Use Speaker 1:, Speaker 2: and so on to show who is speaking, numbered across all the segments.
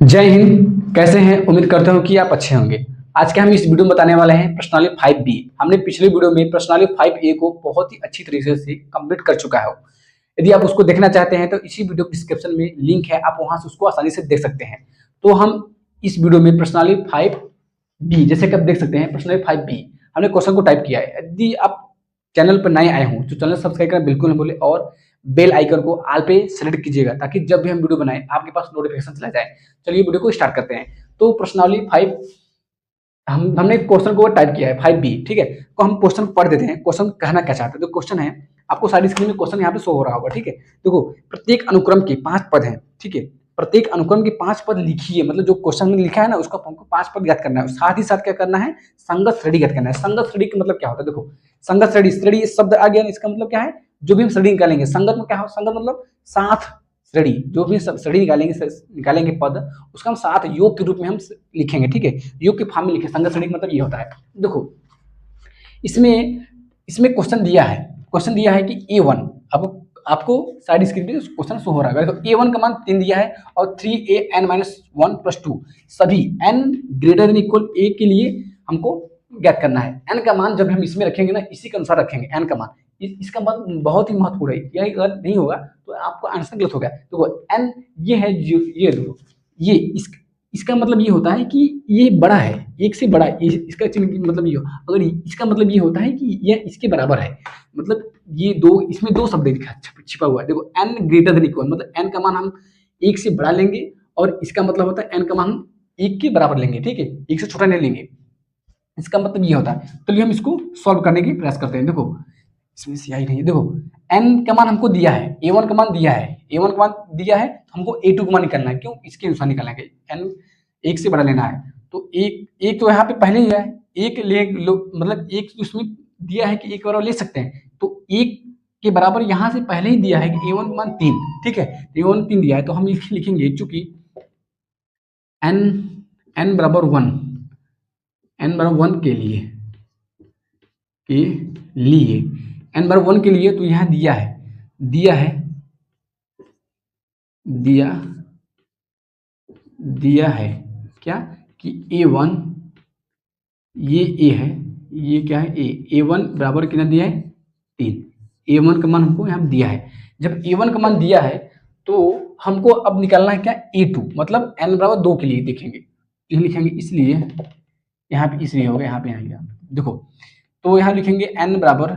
Speaker 1: जय हिंद। कैसे हैं? उम्मीद करता हूं कि आप अच्छे होंगे। आज के हम इस वीडियो में बताने वाले हैं प्रश्नावली 5B। हमने पिछले वीडियो में प्रश्नावली 5A को बहुत ही अच्छी तरीके से कंप्लीट कर चुका है। यदि आप उसको देखना चाहते हैं तो इसी वीडियो के डिस्क्रिप्शन में लिंक है, आप वहां से उसको आसानी से देख सकते हैं। तो हम इस वीडियो में प्रश्नावली 5B, जैसे कि आप देख सकते हैं प्रश्नावली 5B, हमने क्वेश्चन को टाइप किया है। यदि आप चैनल पर नए आए हों तो चैनल सब्सक्राइब करना बिल्कुल न भूलें और बेल आइकन को ऑल पे सेलेक्ट कीजिएगा ताकि जब भी हम वीडियो बनाएं आपके पास नोटिफिकेशन चला जाए। चलिए वीडियो को स्टार्ट करते हैं। तो प्रश्नावली 5 हमने क्वेश्चन को टाइप किया है 5B, ठीक है। तो हम क्वेश्चन पढ़ देते हैं, क्वेश्चन कहना क्या चाहते हैं। तो क्वेश्चन है, आपको सारी स्क्रीन में क्वेश्चन यहाँ पे शो हो रहा होगा, ठीक है। देखो, प्रत्येक अनुक्रम के 5 पद हैं, ठीक है। प्रत्येक अनुक्रम के 5 पद लिखिए, मतलब जो क्वेश्चन में लिखा है ना उसका हमको 5 पद ज्ञात करना है। साथ ही साथ क्या करना है, संगत श्रेणी ज्ञात करना है। संगत श्रेणी का मतलब क्या होता है? देखो, संगत श्रेणी, श्रेणी शब्द आ गया, इसका मतलब क्या है, जो भी हम श्रेणी निकालेंगे संगत में क्या हो, संगत मतलब साथ श्रेणी, जो भी श्रेणी निकालेंगे पद, उसका हम साथ योग के रूप में हम लिखेंगे, ठीक है। योग के फॉर्म में लिखे, संगत श्रेणी का मतलब ये होता है। देखो, इसमें इसमें क्वेश्चन दिया है कि A1, अब आपको साइड स्क्रीन पे क्वेश्चन शो हो रहा है। देखो, A1 का मान 3 दिया है और 3an-1 + 2 सभी n greater than equal a के लिए हमको ज्ञात करना है। n का मान जब हम इसमें रखेंगे ना, इसी के अनुसार रखेंगे n का मान। इसका मतलब बहुत ही महत्वपूर्ण है, यह गलत नहीं होगा तो आपको आंसर गलत हो गया। देखो, n ये है, ये देखो, ये इसका मतलब ये होता है कि ये बड़ा है, एक से बड़ा है। इसका मतलब ये हो, अगर इसका मतलब ये होता है कि यह इसके बराबर है, मतलब ये दो, इसमें दो शब्द छिपा हुआ है। देखो, n ग्रेटर देन इक्वल मतलब n का मान हम एक से बड़ा लेंगे और इसका मतलब होता है n का मान हम एक के बराबर लेंगे, ठीक है, एक से छोटा नहीं लेंगे। इसका मतलब ये होता है। तो हम इसको सॉल्व करने की प्रयास करते हैं। देखो, इसमें सियाही नहीं है। देखो, n का मान हमको दिया है, A1 का मान दिया है, A1 का मान दिया है, तो हमको A2 का मान निकालना है। क्यों? इसके अनुसार निकालना है, n एक से बड़ा लेना है। तो एक तो यहाँ पे पहले ही है, एक ले लो, मतलब एक उसमें दिया है कि एक बराबर ले सकते हैं, तो एक के बराबर यहाँ से पहले ही दिया है कि A1 का मान 3, ठीक है। A1 3 दिया है तो हम लिखेंगे, चूंकि n बराबर 1, n बराबर 1 के लिए n बराबर 1 के लिए, तो यहाँ दिया है क्या कि A1, ये A है, ये क्या है, A1 बराबर कितना दिया है, 3। A1 का मान हमको यहाँ दिया है। जब A1 का मान दिया है तो हमको अब निकालना है क्या, A2, मतलब n बराबर 2 के लिए देखेंगे, लिखेंगे, इसलिए यहाँ पे इसलिए हो गया, यहाँ पे आएंगे। देखो, तो यहाँ लिखेंगे n बराबर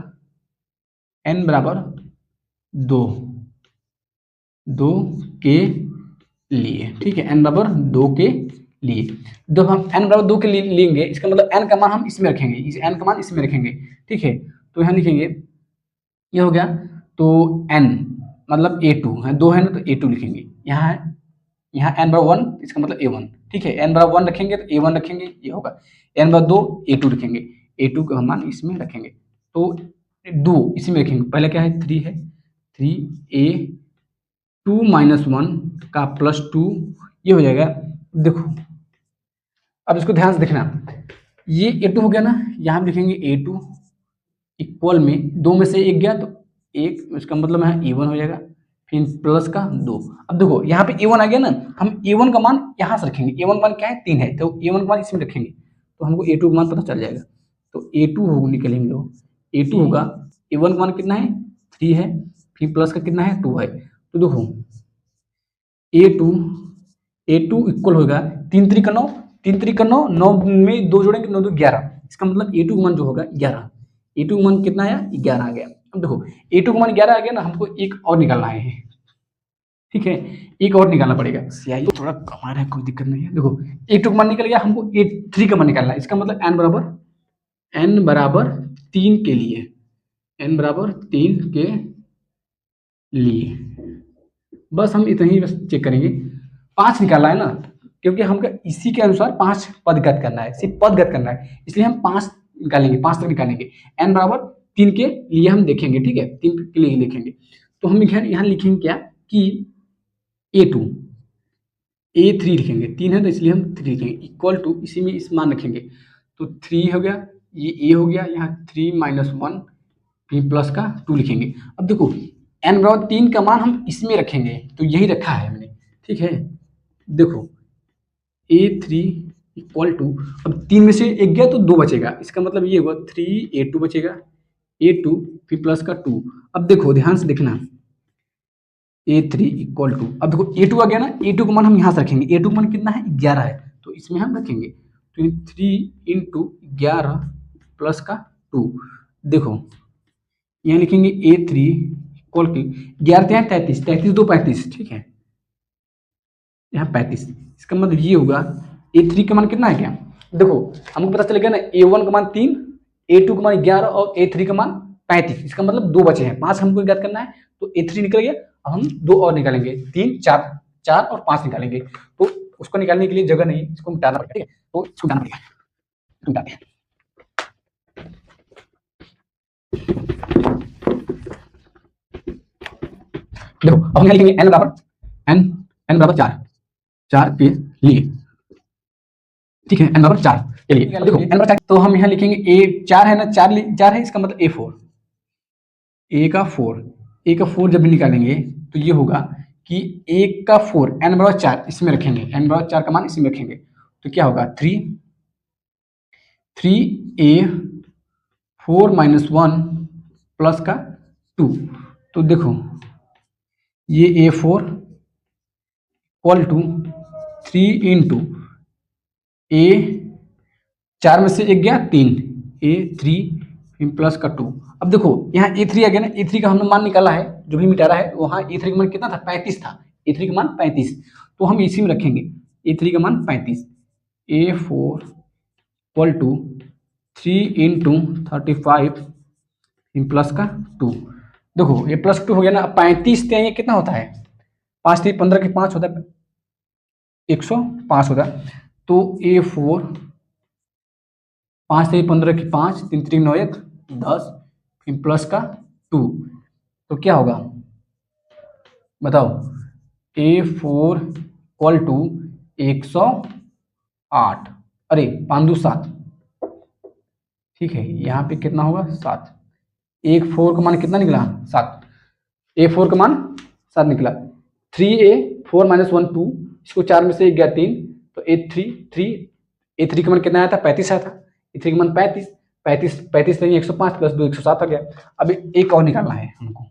Speaker 1: 2 के लिए, ठीक है, n बराबर 2 के लिए। जब हम n बराबर 2 के लिए लेंगे, इसका मतलब n का मान हम इसमें रखेंगे, इस n का मान इसमें रखेंगे, ठीक है। तो यहाँ लिखेंगे, ये हो गया। तो n मतलब A2 है, 2 है ना, तो A2 लिखेंगे। यहाँ n बराबर 1, इसका मतलब A1, ठीक है। n बराबर 1 रखेंगे तो A1 रखेंगे, ये होगा। n बराबर 2 A2 रखेंगे, A2 का मान इसमें रखेंगे। तो 2 इसमें रखेंगे, पहले क्या है, 3 है, 3A2 - 1 का +2, ये हो जाएगा। देखो, अब इसको ध्यान से देखना, ये A2 हो गया ना, यहाँ लिखेंगे A2 इक्वल में 2 में से 1 गया तो 1, इसका मतलब है A1 हो जाएगा, फिर प्लस का 2। अब देखो, यहाँ पे A1 आ गया ना, हम A1 का मान यहाँ से रखेंगे। A1 का मान क्या है, 3 है, तो A1 का मान इसमें रखेंगे, तो हमको A2 का मान पता चल जाएगा। तो A2 होगा, निकलेंगे लोग, A2 होगा, A1 का मान कितना है, 3 है, फिर प्लस का कितना है, 2 है। तो देखो, A2 इक्वल होगा 3 3 का 9, 3 3 का 9, 9 में 2 जोड़ेंगे, 9 2 11, इसका मतलब A2 का मान जो होगा 11। A2 का मान कितना आया, 11 आ गया। अब देखो, A2 का मान 11 आ गया ना, हमको एक और निकालना है, ठीक है, एक और निकालना पड़ेगा। सियाही थोड़ा कम आ रहा है, कोई दिक्कत नहीं है। देखो, A2 का मान निकल गया, हमको A3 का मान निकालना है। इसका मतलब n बराबर 3 के लिए, n बराबर 3 के लिए, बस हम इतना ही बस चेक करेंगे। 5 निकालना है ना, क्योंकि हमको इसी के अनुसार 5 पद ज्ञात करना है, सिर्फ पद ज्ञात करना है, इसलिए हम 5 निकालेंगे, 5 तक निकालेंगे। n बराबर 3 के लिए हम देखेंगे, ठीक है, 3 के लिए देखेंगे। तो हम यहाँ लिखेंगे क्या कि A2, A3 लिखेंगे, 3 है तो इसलिए हम 3 लिखेंगे, इक्वल टू, इसी में इस मान रखेंगे, तो 3 हो गया, ये A हो गया, यहाँ 3 - 1 फिर प्लस का 2 लिखेंगे। अब देखो, n बराबर 3 का मान हम इसमें रखेंगे, तो यही रखा है हमने, ठीक है। देखो, A3 इक्वल टू, अब 3 में से एक गया तो 2 बचेगा, इसका मतलब ये हुआ 3A2 बचेगा, A2 फिर प्लस का 2। अब देखो ध्यान से देखना, A3 इक्वल टू, अब देखो A2 आ गया ना, A2 का मान हम यहाँ से रखेंगे, A2 का मान कितना है 11 है, तो इसमें हम रखेंगे 3 × 11 प्लस का 2। देखो यहाँ लिखेंगे A3 इक्वल टू 11 यहाँ 33, 33 2 35, ठीक है, यहाँ 35, इसका मतलब ये होगा A3 का मान कितना है क्या, देखो हमको पता चलेगा ना A1 का मान 3, A2 का मान 11 और A3 का मान 35, इसका मतलब 2 बचे हैं, 5 हमको ज्ञात करना है, तो A3 निकल गया, अब हम 2 और निकालेंगे, 3 4 4 और 5 निकालेंगे, तो उसको निकालने के लिए जगह नहीं, इसको मिटाना पड़ेगा, ठीक है, तो इसको मिटाना पड़ेगा, मिटाते हैं। देखो अब हम लिखेंगे n बराबर 4 के लिए, ठीक है, n बराबर 4 के लिए, देखो n बराबर 4, तो हम यहाँ लिखेंगे a 4 है ना, 4 है, इसका मतलब a4, a का 4 जब भी निकालेंगे तो ये होगा कि a का 4 n बराबर 4 इसमें रखेंगे, n बराबर 4 का मान इसमें रखेंगे, तो क्या होगा 3a4 - 1 प्लस का 2, तो देखो ये A4 equal to 3 into A, 4 में से एक गया 3, A3 प्लस का 2। अब देखो यहाँ A3 आ गया ना, A3 का हमने मान निकाला है, जो भी मिटा रहा है वहाँ A3 का मान कितना था 35 था, A3 का मान 35, तो हम इसी में रखेंगे A3 का मान 35, A4 equal to 3 into 35 plus का 2। देखो ये +2 हो गया ना, 35 ये कितना होता है, 5 3 15 के 5 होता है, 105 होता है, तो A4 5 3 15 की 5 3 3 9 1 10 फिर प्लस का 2, तो क्या होगा बताओ, A4 इक्वल टू 108, अरे 5 2 7, ठीक है, यहाँ पे कितना होगा 7, A4 का मान कितना निकला 7, A4 का मान 7 निकला, 3A4 - 1 2, इसको 4 में से एक गया 3, तो A3 का मान कितना आया था 35 आया था, A3 का मान 35 नहीं 105 + 2 107 आ गया। अब एक और निकालना है हमको,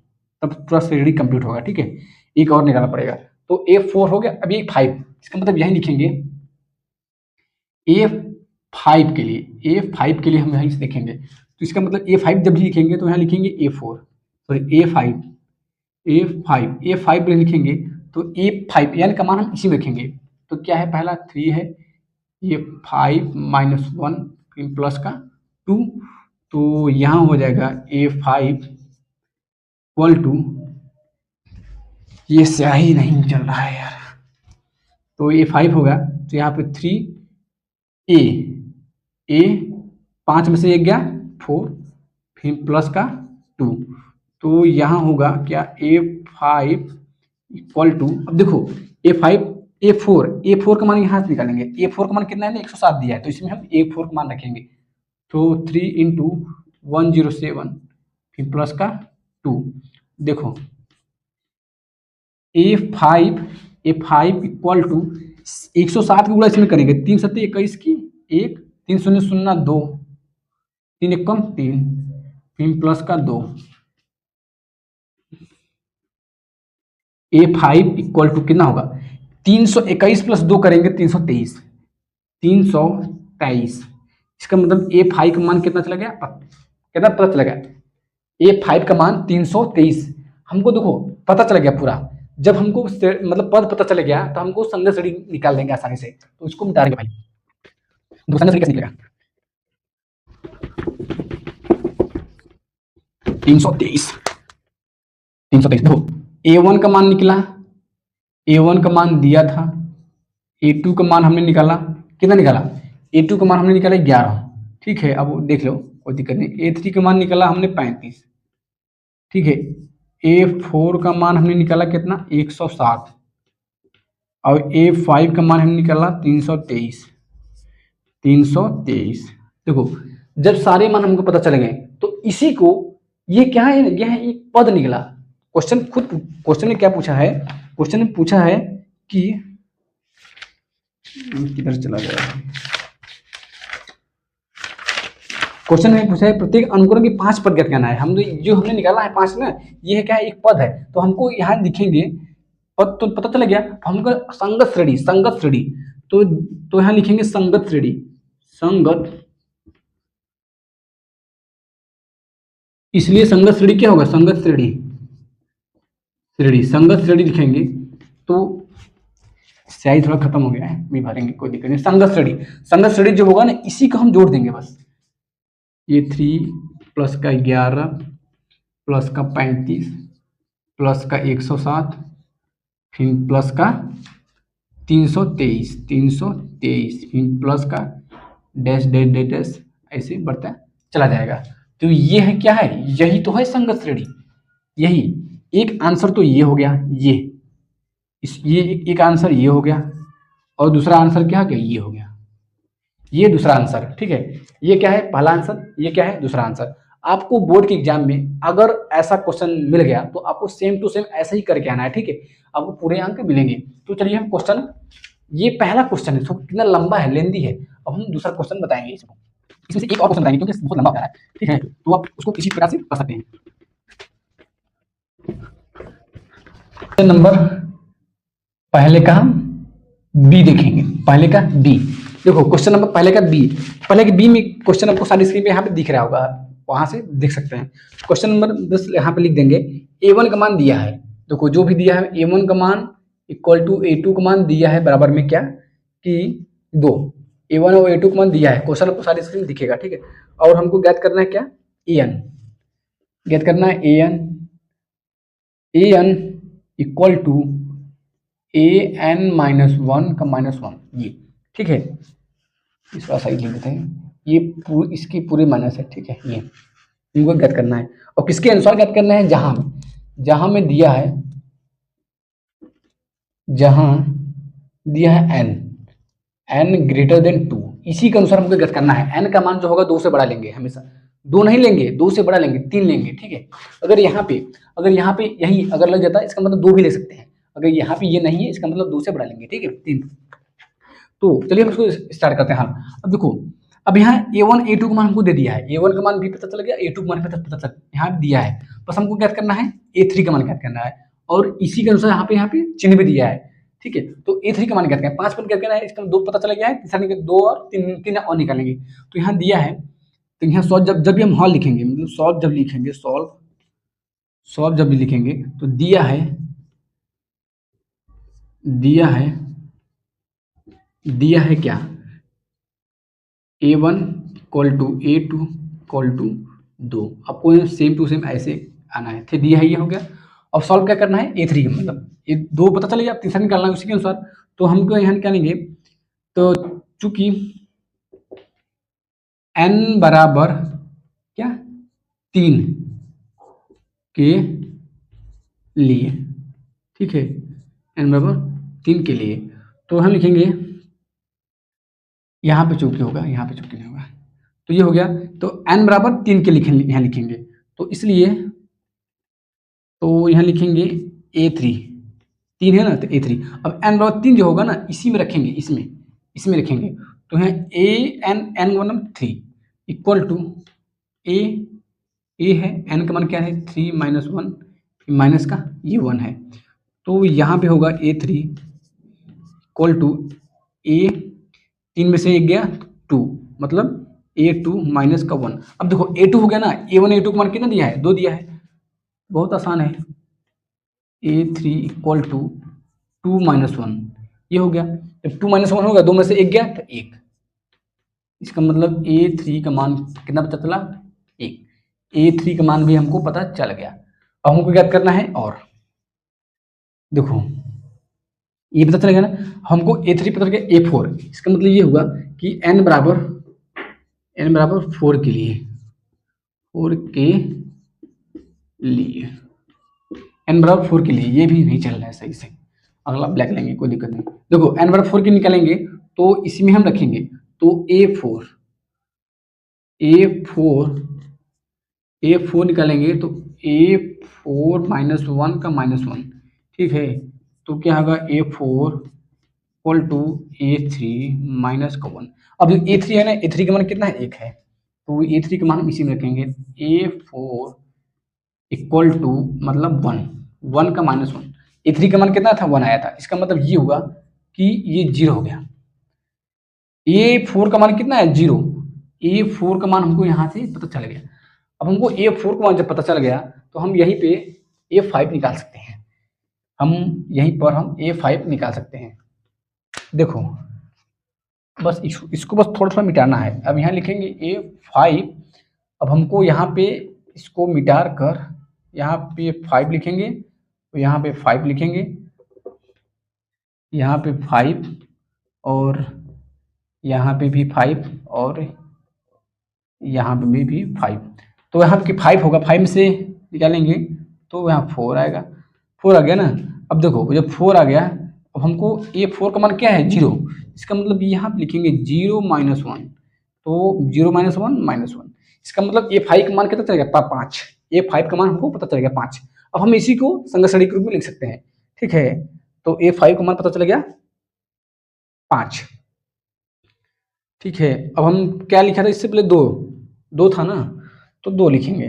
Speaker 1: तब पूरा श्रेणी कंप्लीट होगा, ठीक है, एक और निकालना पड़ेगा, तो A4 हो गया, अभी 5, इसका मतलब यही लिखेंगे A5 के लिए, A5 के लिए हम यहीं से देखेंगे, तो इसका मतलब A5 जब भी लिखेंगे तो यहाँ लिखेंगे A4, सॉरी A5 लिखेंगे, तो A5 यानी का मान हम इसी में रखेंगे, तो क्या है पहला 3 है, ये 5 - 1 फिर प्लस का 2, तो यहाँ हो जाएगा A5 इक्वल टू, ये स्याही नहीं चल रहा है यार, तो A5 होगा, तो यहाँ पे 3A 5 में से एक गया 4 फिर प्लस का 2, तो यहाँ होगा क्या A5 इक्वल टू, अब देखो A4 का मान यहाँ से निकालेंगे, A4 का मान कितना है ना 107 दिया है, तो इसमें हम A4 का मान रखेंगे, तो 3 × 107 फिर प्लस का 2, देखो A5 इक्वल टू 107 की गुणा इसमें करेंगे, 3 7 21 की 1 3 0 0 2 3 1 3 फिर प्लस का 2, A5 इक्वल टू कितना होगा 321 + 2 करेंगे 323, इसका मतलब A5 का मान कितना चला गया, कितना पता चला गया, A5 का मान 323, हमको देखो पता चला गया पूरा, जब हमको मतलब पद पता चल गया तो हमको संगत श्रेणी निकाल देंगे आसानी से, तो इसको मिटा देंगे भाई, संगत श्रेणी कैसे निकलेगा 323 देखो A1 का मान निकला, A1 का मान दिया था, A2 का मान हमने निकाला, कितना निकाला A2 का मान हमने निकाला 11, ठीक है, अब देख लो कोई दिक्कत नहीं, A3 का मान निकाला हमने 35, ठीक है, A4 का मान हमने निकाला कितना 107 और A5 का मान हमने निकाला 323, देखो जब सारे मान हमको पता चल गए तो इसी को, ये क्या है, यह एक पद निकला, क्वेश्चन ने क्या पूछा है, क्वेश्चन ने पूछा है कि किधर चला गया? क्वेश्चन में पूछा है प्रत्येक अनुकरण के 5 पद ज्ञात करना है। हम जो हमने निकाला है 5 ना, ये है क्या है, एक पद है, तो हमको यहाँ लिखेंगे पद, तो पता चला गया हमको संगत श्रेणी, संगत श्रेणी, तो यहाँ लिखेंगे संगत श्रेणी, संगत, इसलिए संगत श्रेणी क्या होगा, संगत श्रेणी, श्रेणी, संगत श्रेणी लिखेंगे। तो स्याही थोड़ा खत्म हो गया है, नहीं भरेंगे, कोई दिक्कत नहीं। संगत श्रेणी, संगत श्रेणी जो होगा ना, इसी को हम जोड़ देंगे बस। ये 3 प्लस का 11 प्लस का 35 प्लस का 107 फिर प्लस का 323 फिर प्लस का डैश डैश डैश डैश, ऐसे बढ़ता चला जाएगा। तो ये है क्या है, यही तो है संगत श्रेणी। यही एक आंसर तो ये हो गया, ये एक आंसर ये हो गया, और दूसरा आंसर क्या हो गया, ये हो गया, ये दूसरा आंसर। ठीक है, ये क्या है पहला आंसर, ये क्या है दूसरा आंसर। आपको बोर्ड के एग्जाम में अगर ऐसा क्वेश्चन मिल गया तो आपको सेम टू सेम ऐसा ही करके आना है। ठीक है, आपको पूरे अंक मिलेंगे। तो चलिए हम क्वेश्चन, ये पहला क्वेश्चन है, तो कितना लंबा है, लेंदी है। अब हम दूसरा क्वेश्चन बताएंगे, इसमें से एक और क्वेश्चन बताएंगे क्योंकि बहुत लंबा हो रहा है। ठीक है, तो आप उसको किसी प्रकार से कर सकते हैं। क्वेश्चन नंबर पहले का हम बी देखेंगे, पहले का बी। देखो क्वेश्चन नंबर पहले का बी, पहले के बी में क्वेश्चन आपको सारी स्क्रीन पे यहाँ पे दिख रहा होगा, वहां से देख सकते हैं। क्वेश्चन नंबर 10 यहाँ पे लिख देंगे, a1 का मान दिया है। देखो जो भी दिया है, a1 का मान इक्वल टू a2 का मान दिया है, बराबर में क्या कि 2, a1 और a2 का मान दिया है। क्वेश्चन आपको सारी स्क्रीन दिखेगा। ठीक है, और हमको ज्ञात करना है क्या, an, ज्ञात करना है an इक्वल टू an-1 का -1, ये। ठीक है, इस बार साइड लिख देते हैं, ये इसकी पूरी माइनस है। ठीक है, ये इनको ज्ञात करना है, और किसके अनुसार ज्ञात करना है, जहां में दिया है, जहां दिया है n ग्रेटर देन 2, इसी के अनुसार हमको ज्ञात करना है। n का मान जो होगा 2 से बड़ा लेंगे, हमेशा 2 नहीं लेंगे, 2 से बड़ा लेंगे, 3 लेंगे। ठीक है, अगर यहाँ पे यही अगर लग जाता है, इसका मतलब 2 भी ले सकते हैं। अगर यहाँ पे ये नहीं है, इसका मतलब 2 से बड़ा लेंगे। ठीक है, 3। तो चलिए हम इसको स्टार्ट करते हैं। हाँ, अब देखो, अब यहाँ a1 a2 का मान हमको दे दिया है, a1 का मान भी पता चल गया, a2 का मान भी पता चल, यहाँ दिया है, बस हमको ज्ञात करना है a3 का मान ज्ञात करना है, और इसी के अनुसार यहाँ पे चिन्ह भी दिया है। ठीक है, तो a3 का मान ज्ञात करना है, 5 पद ज्ञात करना है, इसका 2 पता चला गया है, तीसरा निकल 2 और 3 और निकालेंगे। तो यहाँ दिया है, तो यहाँ सॉल्व जब भी हम हॉल लिखेंगे, मतलब सॉल्व जब लिखेंगे, सॉल्व जब भी लिखेंगे, तो दिया है क्या, a1 equal to a2 equal to 2। आपको सेम टू सेम ऐसे आना है। फिर दिया है, ये हो गया। अब सॉल्व क्या करना है, a3 मतलब ये 2 पता चलेगा, अब तीसरा निकालना है उसी के अनुसार। तो हमको यहाँ निकालेंगे, तो चूंकि n बराबर क्या 3 के लिए, ठीक है, n बराबर 3 के लिए, तो हम लिखेंगे, यहाँ पे चूंकि होगा, यहाँ पे चूंकि नहीं होगा, तो ये हो गया। तो n बराबर 3 के यहाँ लिखेंगे, तो इसलिए तो यहाँ लिखेंगे a3, 3 है ना, तो a3। अब n बराबर 3 जो होगा ना, इसी में रखेंगे, इसमें रखेंगे, तो यहाँ n 3 इक्वल टू a है, n का मान क्या है 3 - 1, माइनस का ये 1 है, तो यहाँ पे होगा a3 इक्वल टू a, 3 में से 1 गया 2, मतलब a2 माइनस का 1। अब देखो a2 हो गया ना, a1 a2 का मान कितना दिया है, 2 दिया है, बहुत आसान है। a3 इक्वल टू 2 - 1, ये हो गया। जब 2 - 1 होगा, 2 में से 1 गया तो 1, इसका मतलब a3 का मान कितना पता चला, 1। a3 का मान भी हमको पता चल गया। अब हमको क्या करना है, और देखो ये पता चलेगा ना, हमको a3 पता चल गया, a4, इसका मतलब ये हुआ कि n बराबर 4 के लिए, n बराबर 4 के लिए, ये भी नहीं चल रहा है सही से, अगला ब्लैक लेंगे, कोई दिक्कत नहीं। देखो n बराबर 4 के निकालेंगे, तो इसमें हम रखेंगे, तो a4 निकालेंगे, तो a4 - 1 का -1, ठीक है, तो क्या होगा a4 equal to A3 minus का 1। अब जो A3 है ना, A3 का मान कितना है, 1 है, तो A3 का मान हम इसी में रखेंगे। A4 इक्वल टू मतलब 1, 1 का माइनस 1। A3 का मान कितना था, 1 आया था, इसका मतलब ये हुआ कि ये 0 हो गया। A4 का मान कितना है, 0। A4 का मान हमको यहाँ से पता चल गया। अब हमको A4 का मान जब पता चल गया तो हम यहीं पे A5 निकाल सकते हैं। हम यहीं पर हम A5 निकाल सकते हैं। देखो बस इसको बस थोड़ा थोड़ा मिटाना है। अब यहाँ लिखेंगे A5। अब हमको यहाँ पे इसको मिटा कर यहाँ पे 5 लिखेंगे, तो यहाँ पे 5 लिखेंगे, यहाँ पे 5 और यहाँ पे भी 5 और यहाँ पे भी 5। तो यहाँ पे 5 होगा, 5 में से निकालेंगे तो यहाँ 4 आएगा। 4 आ गया ना। अब देखो जब 4 आ गया, अब हमको A4 का मान क्या है, 0। इसका मतलब यहाँ पे लिखेंगे 0 माइनस 1, तो 0 माइनस 1 माइनस 1। इसका मतलब A5 का मान कितना चलेगा, 5। A5 का मान हमको पता चल गया 5। अब हम इसी को संगत श्रेणी के रूप में लिख सकते हैं, ठीक है। तो A5 का मान पता चल गया 5, ठीक है। अब हम क्या लिखा था इससे पहले, 2 था ना, तो 2 लिखेंगे।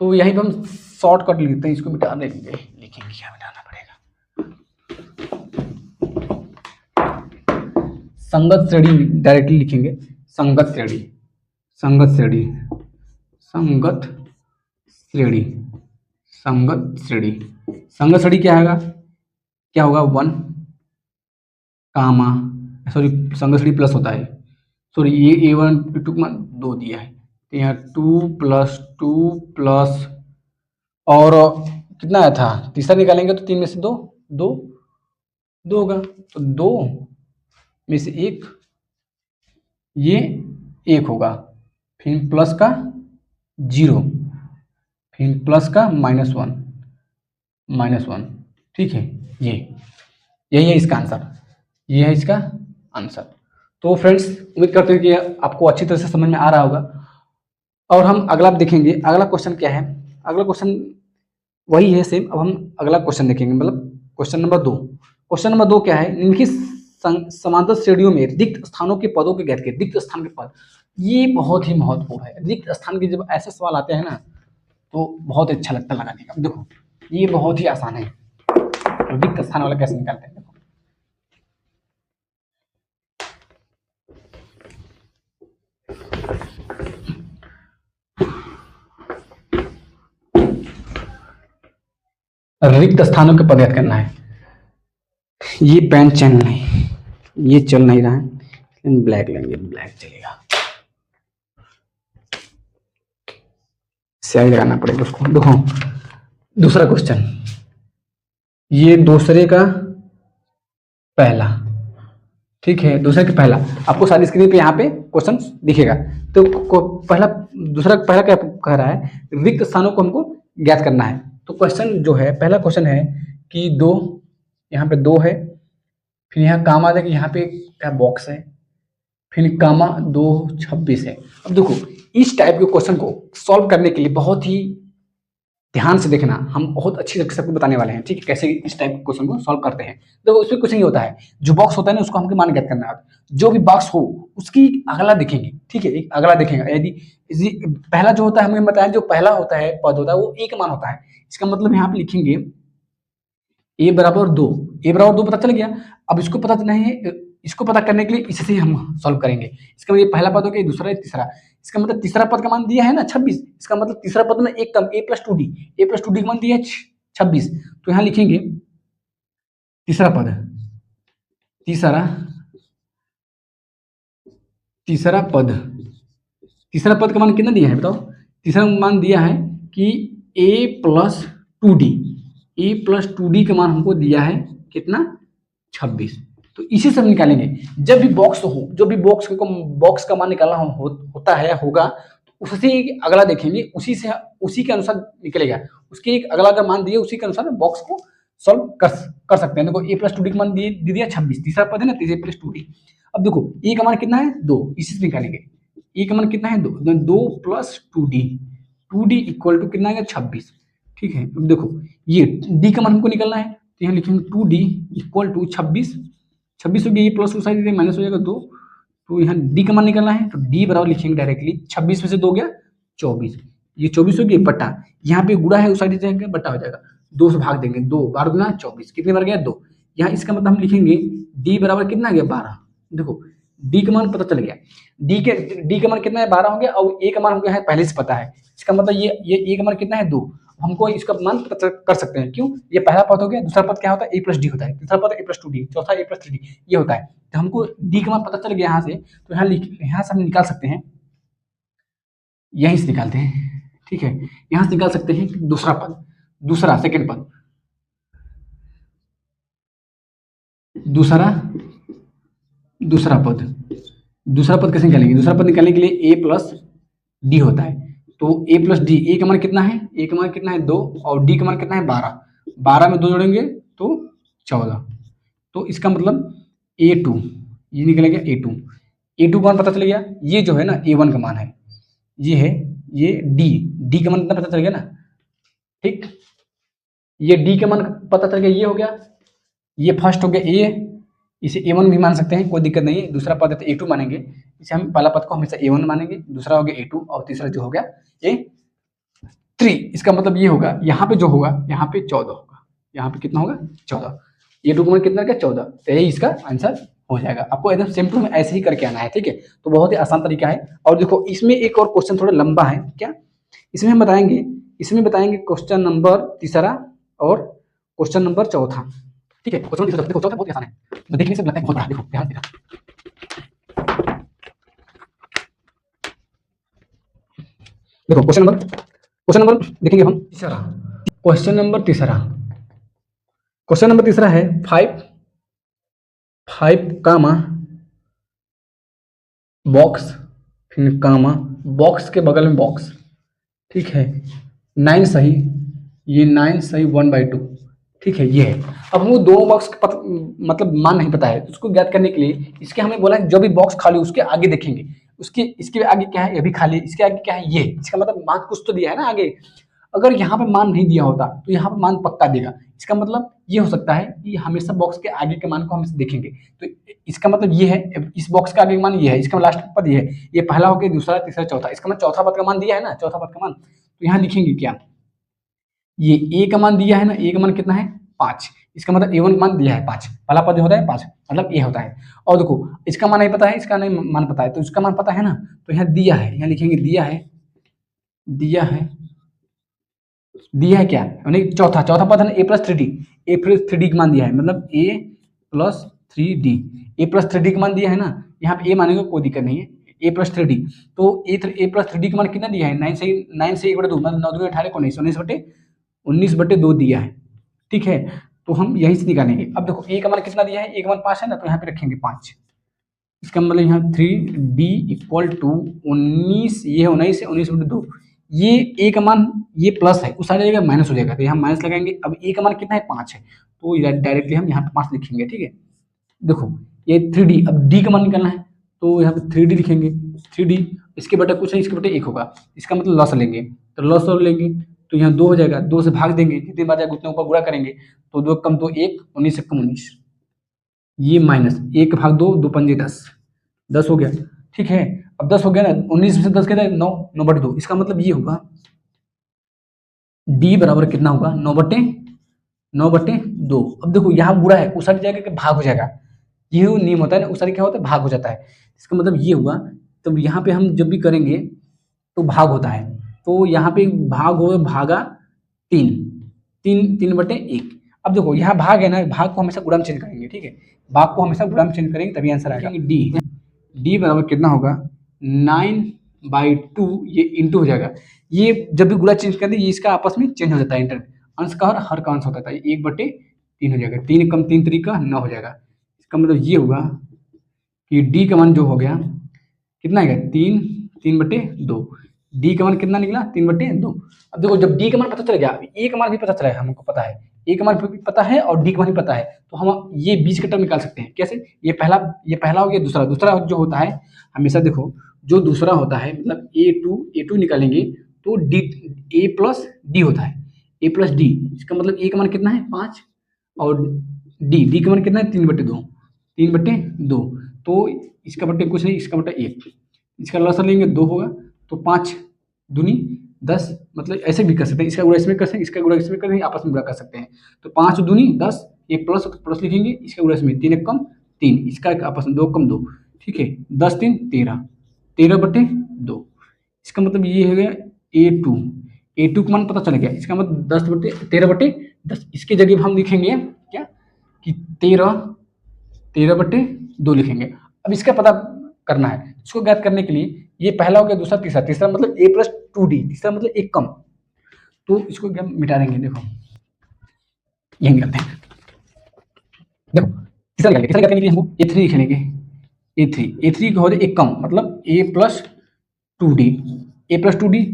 Speaker 1: तो यहीं पे हम शॉर्टकट लिखते हैं, इसको मिटा देंगे, लिखेंगे क्या मिटाना पड़ेगा, संगत श्रेणी डायरेक्टली लिखेंगे। संगत श्रेणी, संगत श्रेणी, संगत श्रेणी, संगत श्रेणी। संगत श्रेणी क्या होगा, क्या होगा, 1 कामा, सॉरी संगत श्रेणी प्लस होता है, सॉरी ये A1 A2 मान 2 दिया है, तो यहाँ 2 प्लस 2 प्लस और कितना आया था, तीसरा निकालेंगे तो 3 में से 2 2 2 होगा, तो 2 में से 1 ये 1 होगा, फिर प्लस का 0, फिर प्लस का माइनस 1, ठीक है। यही है इसका आंसर, ये है इसका आंसर। तो फ्रेंड्स उम्मीद करते हैं कि आपको अच्छी तरह से समझ में आ रहा होगा। और हम अगला देखेंगे, अगला क्वेश्चन क्या है, अगला क्वेश्चन वही है सेम। अब हम अगला क्वेश्चन देखेंगे, मतलब क्वेश्चन नंबर 2। क्वेश्चन नंबर 2 क्या है, निम्नलिखित समांतर श्रेणियों में रिक्त स्थानों के पदों के गैर के रिक्त स्थान के पद। ये बहुत ही महत्वपूर्ण है। रिक्त स्थान के जब ऐसे सवाल आते हैं ना तो बहुत अच्छा लगता है लगाने का। देखो ये बहुत ही आसान है, रिक्त स्थान वाला कैसे निकालते हैं, देखो रिक्त स्थानों के पद याद करना है। ये पेन चल नहीं, ये चल नहीं रहा है, ब्लैक लेंगे, ब्लैक चलेगा, स्याही लगाना पड़ेगा उसको। देखो दूसरा क्वेश्चन, ये दूसरे का पहला, ठीक है, दूसरे का पहला। आपको सारी स्क्रीन पे यहाँ पे क्वेश्चन दिखेगा। तो पहला दूसरा पहला क्या कह रहा है, रिक्त स्थानों को हमको ज्ञात करना है। तो क्वेश्चन जो है, पहला क्वेश्चन है कि 2, यहाँ पे 2 है, फिर यहाँ कामा देखिए, यहाँ पे क्या बॉक्स है, फिर कामा 2 26 है। अब देखो इस टाइप के क्वेश्चन को सॉल्व करने के लिए बहुत ही ध्यान से देखना, हम बहुत अच्छी तरीके से आपको बताने वाले हैं, ठीक है, कैसे इस टाइप के क्वेश्चन को सॉल्व करते हैं। तो उसमें कुछ नहीं होता है, जो बॉक्स होता है ना उसको हमको मान ज्ञात करना है। जो भी बॉक्स हो उसकी अगला देखेंगे, ठीक है, एक अगला देखेंगे। यदि पहला जो होता है, हमें बताया जो पहला होता है पद होता है वो एक मान होता है। इसका मतलब यहाँ पे लिखेंगे a बराबर 2, a बराबर 2 पता चल गया। अब इसको पता नहीं है, इसको पता करने के लिए इससे हम सॉल्व करेंगे। इसका मतलब पहला पद हो गया, दूसरा तीसरा। इसका मतलब तीसरा पद का मान दिया है ना 26, इसका मतलब तीसरा पद में एक कम a प्लस 2d का मान दिया है 26। तो यहाँ लिखेंगे तीसरा पद, तीसरा पद का मान कितना दिया है बताओ। तीसरा मान दिया है कि a प्लस 2d का मान हमको दिया है कितना, 26। तो इसी से हम निकालेंगे। जब भी बॉक्स हो, जो भी बॉक्स का मान निकालना होता है होगा, तो उससे अगला देखेंगे, उसी के अनुसार निकलेगा। उसके एक अगला का मान दिए, उसी के अनुसार बॉक्स को सॉल्व कर सकते हैं। देखो a प्लस 2d का मान दे दिया 26, तीसरा पद है ना, a प्लस 2d। अब देखो a का मान कितना है 2, इसी से निकालेंगे। a का मान कितना है 2 प्लस 2d इक्वल टू कितना है 26, ठीक है। अब देखो ये d का मान हमको निकालना है, तो यहाँ लिखेंगे 2d इक्वल टू 26 26 हो गया, ये प्लस उस साइड माइनस हो जाएगा 2। तो यहाँ डी का मान निकालना है, तो डी बराबर लिखेंगे डायरेक्टली 26 में से 2 गया 24, ये 24 हो गया बटा, यहाँ पे गुणा है उस साइड जाएगा बटा हो जाएगा, 2 से भाग देंगे, 2 12 गुना 24, कितने बार गया 2। यहाँ इसका मतलब हम लिखेंगे डी बराबर कितना आ गया 12। देखो डी का मान पता चल गया, डी का मान कितना है 12 हो गया, और ए का मान हो गया है पहले से पता है, इसका मतलब ये ए का मान कितना है 2, हमको इसका मान पता कर सकते हैं, क्यों, ये पहला पद हो गया, दूसरा पद क्या होता है ए प्लस डी होता है, तीसरा पद ए प्लस 2 डी, चौथा ए प्लस 3 डी ये होता है। तो हमको डी का मान पता चल गया यहाँ से, तो यहाँ से हम निकाल सकते हैं, यहीं से निकालते हैं, ठीक है, यहाँ से निकाल सकते हैं दूसरा पद, दूसरा सेकेंड पद, दूसरा पद कैसे निकालेंगे, दूसरा पद निकालने के लिए ए प्लस डी होता है, तो ए प्लस डी, ए का मान कितना है, ए का मान कितना है 2, और डी का मान कितना है 12, 12 में 2 जोड़ेंगे तो 14, तो इसका मतलब A2 ये निकलेगा A2 का मान पता चल गया, ये जो है ना A1 का मान है, ये है, ये डी का मान कितना पता चल गया ना, ठीक, ये डी का मान पता चल गया, ये हो गया, ये फर्स्ट हो गया ए, इसे A1 भी मान सकते हैं, कोई दिक्कत नहीं है, दूसरा पद है तो A2 मानेंगे, इसे हम पहला पद को हमेशा A1 मानेंगे, दूसरा हो गया A2 और तीसरा जो हो गया A3। इसका मतलब ये होगा, यहाँ पे जो होगा यहाँ पे 14 होगा, यहाँ पे कितना होगा 14, A2 का मान कितना क्या 14, तो यही इसका आंसर हो जाएगा। आपको एकदम सिंपल में ऐसे ही करके आना है, ठीक है, तो बहुत ही आसान तरीका है। और देखो इसमें एक और क्वेश्चन थोड़ा लंबा है, क्या इसमें हम बताएंगे क्वेश्चन नंबर तीसरा और क्वेश्चन नंबर चौथा, ठीक है, क्वेश्चन तीसरा देखो, चौथा बहुत आसान है, तो देखने से लगता है बहुत बड़ा, देखो ध्यान देना, देखो क्वेश्चन नंबर देखेंगे हम तीसरा, क्वेश्चन नंबर तीसरा है 5 कामा बॉक्स, फिर कामा बॉक्स के बगल में बॉक्स, ठीक है, 9 सही, ये 9 सही 1/2, ठीक है, ये है। अब हमको दो बॉक्स मतलब मान नहीं पता है, तो उसको ज्ञात करने के लिए इसके हमें बोला है जो भी बॉक्स खाली उसके आगे देखेंगे, इसके आगे क्या है, ये भी खाली, इसके आगे क्या है, ये, इसका मतलब मान कुछ तो दिया है ना आगे, अगर यहाँ पे मान नहीं दिया होता तो यहाँ पे मान पक्का देगा, इसका मतलब ये हो सकता है कि हमेशा बॉक्स के आगे के मान को हम देखेंगे, तो इसका मतलब ये है, इस बॉक्स का आगे मान ये है, इसका लास्ट पद ये है, ये पहला हो गया, दूसरा तीसरा चौथा, इसका मतलब चौथा पद का मान दिया है ना, चौथा पद का मान, तो यहाँ लिखेंगे क्या, ये ए का मान दिया है ना, ए का मान कितना है 5, इसका मतलब A1 का मान दिया है 5, पहला पद होता है 5 मतलब ए होता है। और देखो इसका मान नहीं पता है, इसका नहीं मान पता है, तो इसका मान पता है ना, तो यहाँ दिया है, यहाँ लिखेंगे दिया है क्या, यानी चौथा पद है ना, ए प्लस 3D का मान दिया है, मतलब ए प्लस 3D का मान दिया है ना, यहाँ पे ए मानेंगे कोई दिक्कत नहीं है, ए प्लस 3D, तो ए प्लस 3D का मान कितना दिया है 9 से 1/2, मतलब 9 2 18 19/2 दिया है, ठीक है, तो हम यहीं से निकालेंगे। अब देखो ए का मान कितना दिया है, ए का मान 5 है ना, तो यहाँ पे रखेंगे 5, इसका मतलब यहाँ 3D इक्वल टू 19, ये है 19 से 19/2, ये ए का मान ये प्लस है, उस आ जाएगा माइनस हो जाएगा, तो यहाँ माइनस लगाएंगे। अब ए का मान कितना है 5 है, तो डायरेक्टली हम यहाँ पे 5 लिखेंगे, ठीक है। देखो ये 3D, अब डी का मान निकालना है, तो यहाँ पे 3D लिखेंगे, 3D इसके बटे कुछ है, इसके बटे 1 होगा, इसका मतलब लॉस लेंगे, तो लॉस लेंगे तो यहाँ 2 हो जाएगा, 2 से भाग देंगे, जितने बार जाएगा उतने ऊपर गुणा करेंगे, तो 2 कम 2 1, 19 से कम 19, ये माइनस 1 भाग 2, 2 पंजे 10 हो गया, ठीक है। अब 10 हो गया ना, 19 में से 10 कितना है 9, 9/2, इसका मतलब ये होगा डी बराबर कितना होगा 9/2। अब देखो यहाँ बुरा है, उस साइड जाएगा कि भाग हो जाएगा, ये नियम होता है ना, उस साइड क्या होता है भाग हो जाता है, इसका मतलब ये हुआ, तब यहाँ पे हम जब भी करेंगे तो भाग होता है, तो यहाँ पे भाग हो भागा 3/1। अब देखो यहाँ भाग है ना, भाग को हमेशा गुणा में चेंज करेंगे, ठीक है, भाग को हमेशा गुणा में चेंज करेंगे तभी आंसर आएगा। डी बराबर कितना होगा 9/2, ये इंटू हो जाएगा, ये जब भी गुणा चेंज करते ये इसका आपस में चेंज हो जाता है, इंटर अंश का हर का अंश होता है, 1/3 हो जाएगा, 3 कम 3 3 का 9 हो जाएगा, इसका मतलब ये हुआ कि डी का मान जो हो गया कितना है 3/2, डी का मान कितना निकला 3/2। अब देखो जब डी का मान पता चल गया, ए का मान भी पता चला है, हमको पता है ए का मान भी पता है और डी का मान भी पता है, तो हम ये बीच का टर्म निकाल सकते हैं, कैसे, ये पहला हो गया, दूसरा जो होता है हमेशा देखो, जो दूसरा होता है मतलब A2 निकालेंगे तो ए प्लस डी होता है, ए प्लस डी, इसका मतलब ए का मान कितना है 5 और डी का मान कितना है 3/2, 3/2, तो इसका बटे कुछ नहीं, इसका बटे 1, इसका लसागु लेंगे 2 होगा, तो 5 दूनी 10, मतलब ऐसे भी कर सकते हैं, इसका गुणा इसमें कर सकते हैं, इसका गुणा इसमें कर सकते हैं, आपस में गुणा कर सकते हैं। तो 5 दूनी 10, ये प्लस प्लस लिखेंगे, इसका गुणा इसमें 3 1 कम 3, इसका आपस में 2 कम 2, ठीक है, 10 3 13, 13/2, इसका मतलब ये हो गया A2, A2 का मान पता चल गया, इसका मतलब 13/10, इसके जगह हम लिखेंगे क्या कि 13/2 लिखेंगे। अब इसका पता करना है, इसको ज्ञात करने के लिए ये पहला हो गया, दूसरा तीसरा, तीसरा मतलब A+2D, तीसरा मतलब एक कम, तो इसको हम मिटा देंगे। देखो यही निकालते हैं, देखो तीसरा निकालेंगे, तीसरा करने के लिए हमको A3 लिखेंगे, A3 का हो जाए एक कम, मतलब A+2D, A+2D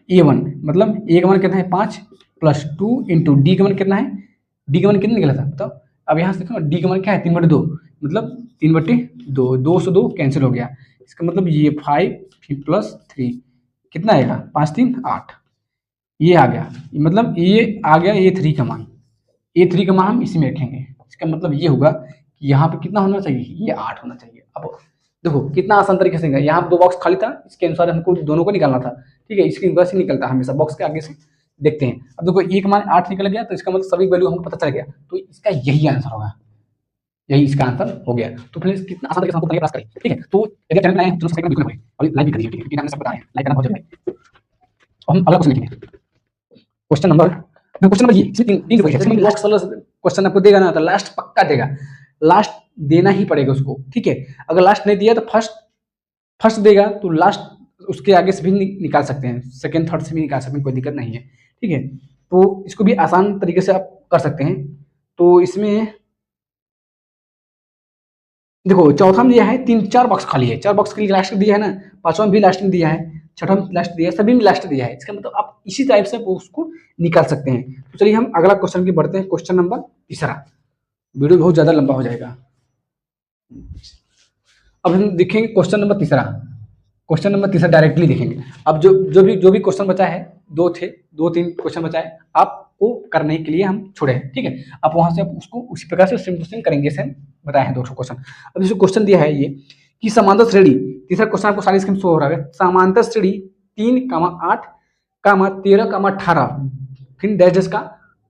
Speaker 1: A1, मतलब A का मान कितना है 5 + 2 × D का मान कितना है, D का मान कितना निकला था बताओ। अब यहाँ से देखो D का मान क्या है 3/2, मतलब 3/2, 2 से 2 कैंसिल हो गया, इसका मतलब ये 5 + 3 कितना आएगा 5 3 8, ये आ गया, मतलब ये आ गया A3 का मान, A3 का मान हम इसी में रखेंगे। इसका मतलब ये होगा कि यहाँ पे कितना होना चाहिए, ये 8 होना चाहिए। अब देखो कितना आसान तरीके से, यहाँ 2 बॉक्स खाली था, इसके अनुसार हमको दोनों को निकालना था, ठीक है, इसकी वजह से निकलता है हमेशा बॉक्स के आगे से। देखते हैं, अब देखो एक मान 8 निकल गया, तो इसका मतलब सभी वैल्यू हमको पता चल गया, तो इसका यही आंसर होगा, यही इसका आंसर हो गया। तो फ्रेंड्स कितना आसान तरीके से हमको प्रयास करें, ठीक है। तो यदि चैनल नए हैं तो सब्सक्राइब बिल्कुल करें और लाइक भी करिए, ठीक है, क्योंकि हमने सब बताया है, लाइक करना बहुत जरूरी है। हम अगला क्वेश्चन लिखेंगे, क्वेश्चन नंबर ये, इसमें 3 क्वेश्चन है, बॉक्स वाला क्वेश्चन आपको देगा ना, तो लास्ट पक्का देगा, लास्ट देना ही पड़ेगा उसको, ठीक है। अगर लास्ट नहीं दिया तो फर्स्ट देगा, तो लास्ट उसके आगे से भी निकाल सकते हैं, सेकंड थर्ड से भी निकाल सकते हैं, कोई दिक्कत नहीं है, ठीक है। तो इसको भी आसान तरीके से आप कर सकते हैं। तो इसमें देखो चौथा में दिया है 4 बॉक्स खाली है, 4 बॉक्स के लिए लास्ट दिया है ना, 5वां भी लास्ट में दिया है, 6वां में लास्ट दिया है, सभी में लास्ट दिया है, इसका मतलब आप इसी टाइप से उसको निकाल सकते हैं। तो चलिए हम अगला क्वेश्चन की बढ़ते हैं, क्वेश्चन नंबर 3, वीडियो बहुत ज्यादा लंबा हो जाएगा। अब हम देखेंगे question number 3, question number 3 directly देखेंगे। अब जो भी क्वेश्चन बचा है, 2-3 क्वेश्चन बचा है, आपको करने के लिए हम छोड़े हैं, ठीक है। आप वहां से आप उसको उसी प्रकार से सेम टू सेम करेंगे, सेम बताए हैं 2 क्वेश्चन। अब जो क्वेश्चन दिया है ये कि समांतर श्रेणी, तीसरा क्वेश्चन आपको सारी स्क्रीन शो हो रहा है, समांतर श्रेणी 3, 8, 13, 18 फिर डैश का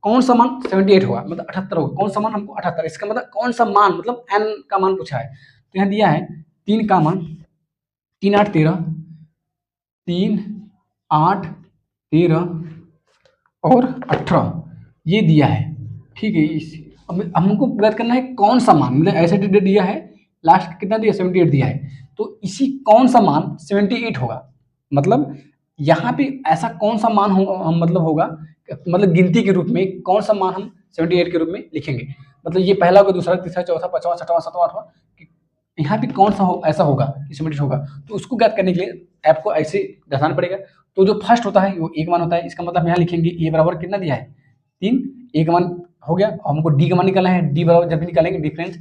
Speaker 1: कौन सा मान 78 होगा, मतलब 78 होगा, कौन सा मान हमको 78, इसका मतलब कौन सा मान, मतलब n का मान पूछा है। तो यहाँ दिया है 3 का मान 3 8 13, 3 8 13 और 18 ये दिया है, ठीक है। अब हमको ज्ञात करना है कौन सा मान, मतलब ऐसे दिया है, लास्ट कितना दिया 78 दिया है, तो इसी कौन सा मान 78 होगा, मतलब यहाँ पे ऐसा कौन सा मान होगा, मतलब होगा, मतलब गिनती के रूप में कौन सा मान हम 78 के रूप में लिखेंगे, मतलब ये पहला होगा, दूसरा, तीसरा, चौथा, 5वां, 6वां, 7वां, 8वां, यहाँ पे कौन सा ऐसा होगा कि 78 होगा। तो उसको ज्ञात करने के लिए आपको ऐसे दर्शाना पड़ेगा। तो जो फर्स्ट होता है वो एक मान होता है, इसका मतलब यहाँ लिखेंगे ए बराबर कितना दिया है 3, एक मान हो गया, हमको डी का मान निकालना है, डी बराबर जब भी निकालेंगे डिफरेंस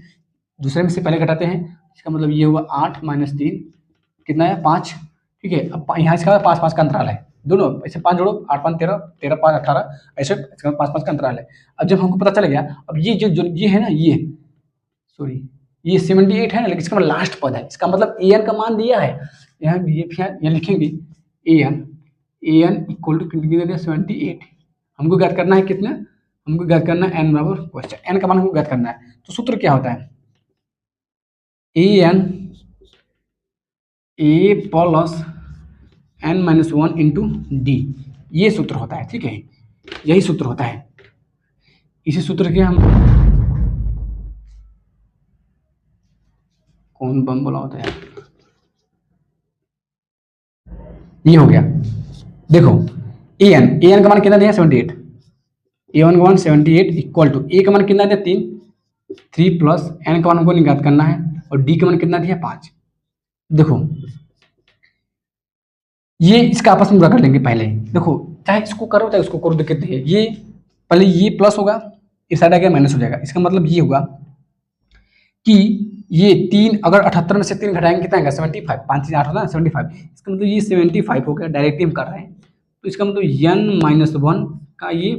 Speaker 1: दूसरे में से पहले घटाते हैं, इसका मतलब ये हुआ 8 - 3 कितना है 5, ठीक है। अब यहाँ इसका 5 का अंतराल है, दोनों ऐसे 5 जोड़ो, 8 5 13, 13 5 18, ऐसे इसका 5 का अंतराल है। अब जब हमको पता चल गया, अब ये जो ये है ना, ये 78 है ना, लेकिन इसका मतलब लास्ट पद है, इसका मतलब an का मान दिया है, यहाँ ये लिखेंगे an इक्वल टू कितना दिया 78, हमको ज्ञात करना है कितना, हमको ज्ञात करना है n बराबर क्वेश्चन, n का मान हमको ज्ञात करना है। तो सूत्र क्या होता है, an a plus n - 1 into D, ये सूत्र होता है, ठीक है, यही सूत्र होता है। इसी सूत्र के हम कौन बम बोला होता है, ये हो गया। देखो an का मान कितना दिया 78, a1 का मान 78 इक्वल टू a का मान कितना दिया 3 प्लस n का मान हमको ज्ञात करना है, और d का मान कितना दिया 5। देखो ये इसका आपस में गुणा कर लेंगे पहले, देखो चाहे इसको करो चाहे उसको करो, दिक्कत नहीं है। ये पहले ये प्लस होगा, इस साइड आगे माइनस हो जाएगा, इसका मतलब ये होगा कि ये 3 अगर 78 में से 3 घटाएंगे कितना आएगा 75, 5 3 8 होता है 75, इसका मतलब ये 75 हो गया, डायरेक्टली हम कर रहे हैं, तो इसका मतलब n - 1 का ये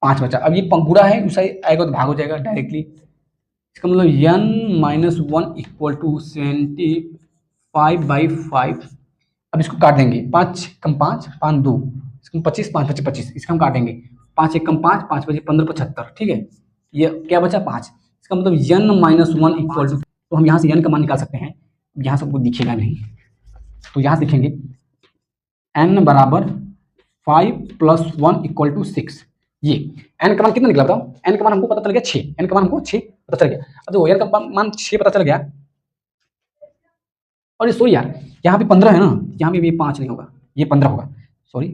Speaker 1: 5 बचा। अब ये पूरा है, उस आएगा तो भाग हो जाएगा डायरेक्टली, इसका मतलब n-1 इक्वल टू 75/5। अब इसको काट देंगे, 5 कम 5 5 2, इसको 25 5 25 25, इसका हम काटेंगे 5 1 कम 5 5 25 15 75, ठीक है। ये क्या बचा 5। इसका मतलब n-1 इक्वल टू, तो हम यहाँ से n का मान निकाल सकते हैं। यहाँ सबको दिखेगा नहीं, तो यहाँ से लिखेंगे n बराबर 5 + 1 इक्वल टू 6। ये n का मान कितना निकला बताओ। n का मान हमको पता चल गया 6, n का मान हमको 6 पता चल गया। अब देखो n का मान 6 पता चल गया, और ये सॉरी यार, यहाँ पे 15 है ना, यहाँ पे ये 5 नहीं होगा, ये 15 होगा। सॉरी,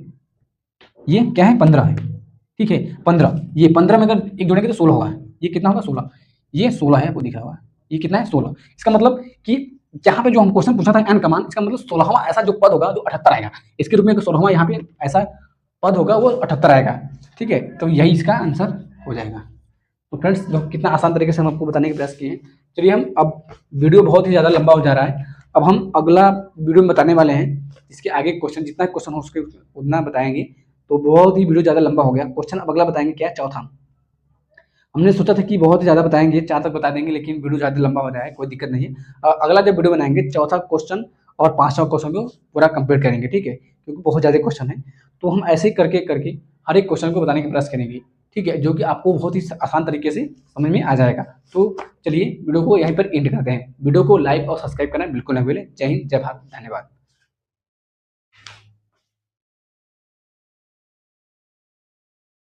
Speaker 1: ये क्या है 15 है, ठीक है 15। ये 15 में अगर एक जोड़ेंगे तो 16 होगा। ये कितना होगा 16, ये 16 है, आपको दिख रहा होगा। ये कितना है 16। इसका मतलब कि यहाँ पे जो हम क्वेश्चन पूछा था n का मान, इसका मतलब 16वां ऐसा जो पद होगा जो 78 आएगा, इसके रूप में 16वां यहाँ पे ऐसा पद होगा वो 78 आएगा, ठीक है। तो यही इसका आंसर हो जाएगा। तो फ्रेंड्स, कितना आसान तरीके से हम आपको बताने का प्रयास किए हैं। चलिए, हम अब वीडियो बहुत ही ज़्यादा लंबा हो जा रहा है, अब हम अगला वीडियो में बताने वाले हैं। इसके आगे क्वेश्चन, जितना क्वेश्चन हो उसके उतना बताएंगे, तो बहुत ही वीडियो ज़्यादा लंबा हो गया। क्वेश्चन अब अगला बताएंगे क्या, चौथा। हमने सोचा था कि बहुत ही ज़्यादा बताएंगे, 4 तक बता देंगे, लेकिन वीडियो ज़्यादा लंबा हो रहा है, कोई दिक्कत नहीं है। अगला जब वीडियो बनाएंगे, चौथा क्वेश्चन और 5वां क्वेश्चन को पूरा कंप्लीट करेंगे, ठीक है, क्योंकि बहुत ज़्यादा क्वेश्चन है। तो हम ऐसे ही करके करके हर एक क्वेश्चन को बताने का प्रयास करेंगे, ठीक है, जो कि आपको बहुत ही आसान तरीके से समझ में आ जाएगा। तो चलिए वीडियो को यहीं पर एंड करते हैं। वीडियो को लाइक और सब्सक्राइब करना बिल्कुल न भूलें। जय हिंद, जय भारत, धन्यवाद।